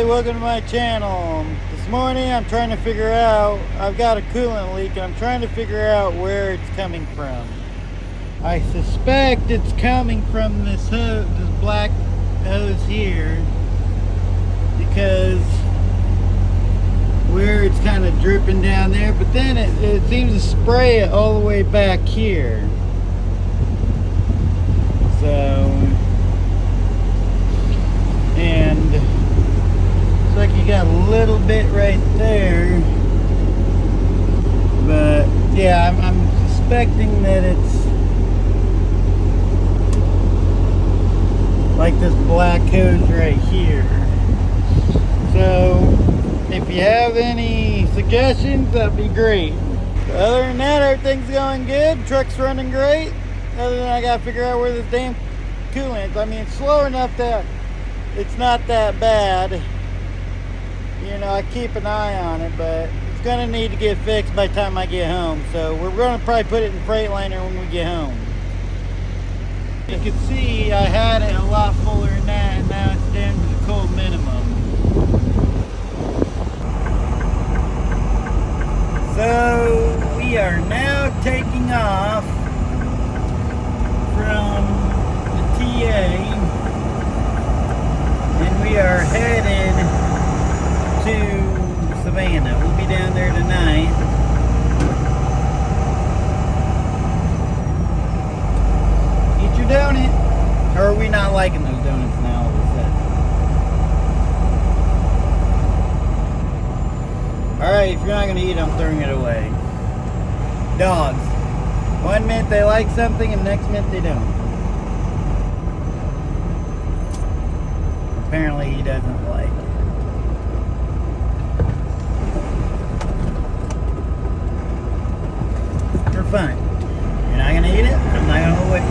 welcome to my channel. This morning I'm trying to figure out, I've got a coolant leak and I'm trying to figure out where it's coming from. I suspect it's coming from this hose, this black hose here, because where it's kind of dripping down there, but then it seems to spray it all the way back here. So, and it's like you got a little bit right there, but yeah, I'm suspecting that it's like this black hose right here. So if you have any suggestions, that'd be great. But other than that, everything's going good. Truck's running great. Other than I gotta figure out where this damn coolant is. I mean, it's slow enough that it's not that bad. You know, I keep an eye on it, but it's gonna need to get fixed by the time I get home. So we're gonna probably put it in Freightliner when we get home. You can see I had it a lot fuller than that, and now it's down to the cold minimum. So we are now taking off from the TA, and we are headed to Savannah. We'll be down there tonight. Eat your donut. Or are we not liking those donuts now all of a sudden? Alright, if you're not going to eat it, I'm throwing it away. Dogs. One minute they like something and the next minute they don't. Apparently he doesn't like it. For fun. You're not going to eat it? I'm not going to wait.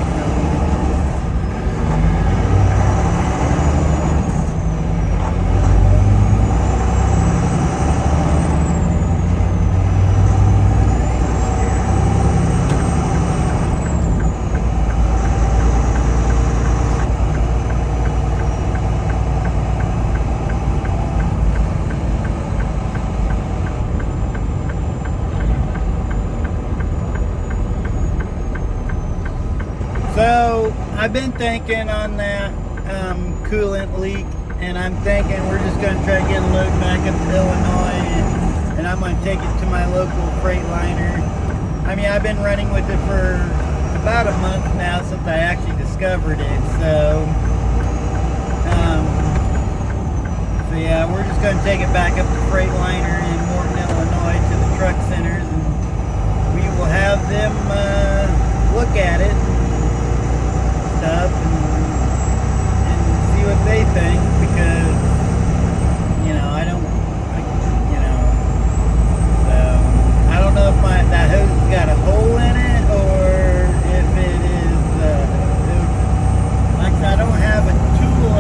So I've been thinking on that coolant leak, and I'm thinking we're just going to try to get a load back up to Illinois, and I'm going to take it to my local Freightliner. I mean, I've been running with it for about a month now since I actually discovered it. So yeah, we're just going to take it back up to Freightliner in Morton, Illinois, to the truck centers, and we will have them look at it. Stuff and see what they think, because you know so I don't know if that hose has got a hole in it, or if it is like I don't have a tool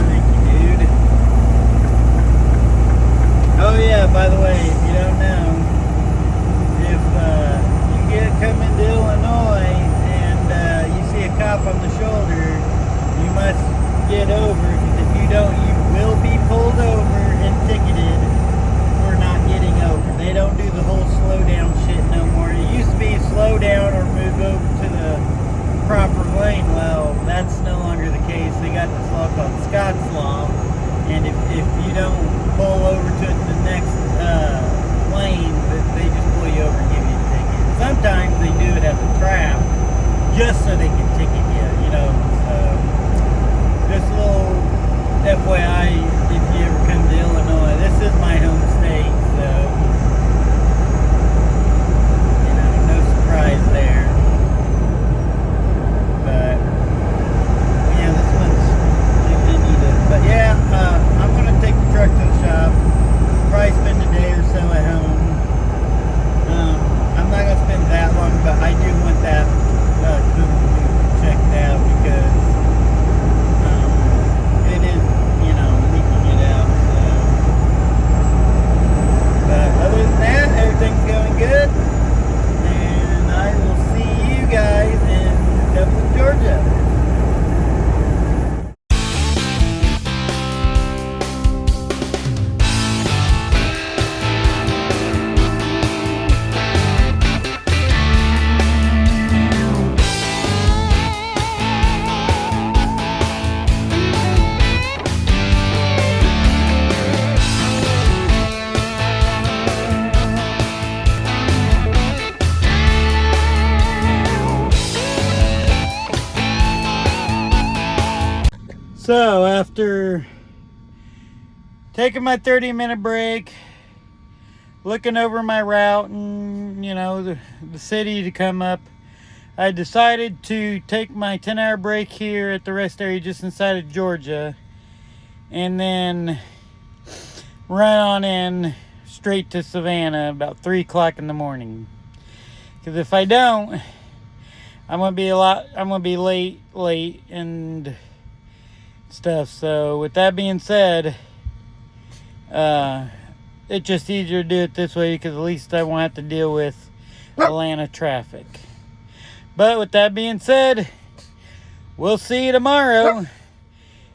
Thank you, dude. Oh yeah, by the way, if you don't know, come into Illinois and you see a cop on the shoulder, you must get over, because if you don't, you will be pulled over and ticketed for not getting over. They don't do the whole slow down shit no more. It used to be slow down or move over to the proper lane. Well, that's no longer the case. They got this law called Scott's Law, and if you don't pull over to the next lane, they just pull you over and give you a ticket. Sometimes they do it as a trap, just so they can ticket you, you know. So, just a little FYI, if you ever come to Illinois, this is my home state, so, you know, no surprise there. But, yeah, this one's, they need it. But yeah, I'm going to take the truck to the shop, probably spend a day or so at home. I'm not going to spend that long, but I do want that checked out, because it is, you know, leaking it out. So. But other than that, everything's going good, and I will see So after taking my 30-minute break, looking over my route and, you know, the city to come up, I decided to take my 10-hour break here at the rest area just inside of Georgia and then run on in straight to Savannah about 3 o'clock in the morning. Because if I don't, I'm gonna be late and stuff. So with that being said, it's just easier to do it this way because at least I won't have to deal with Atlanta traffic. But with that being said, we'll see you tomorrow.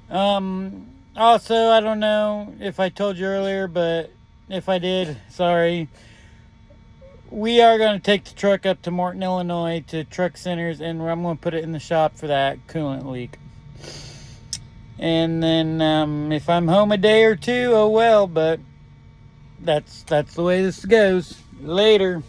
Also, I don't know if I told you earlier, but if I did, sorry. We are going to take the truck up to Morton, Illinois to Truck Centers, and I'm going to put it in the shop for that coolant leak. And then if I'm home a day or two, oh well, but that's the way this goes. Later.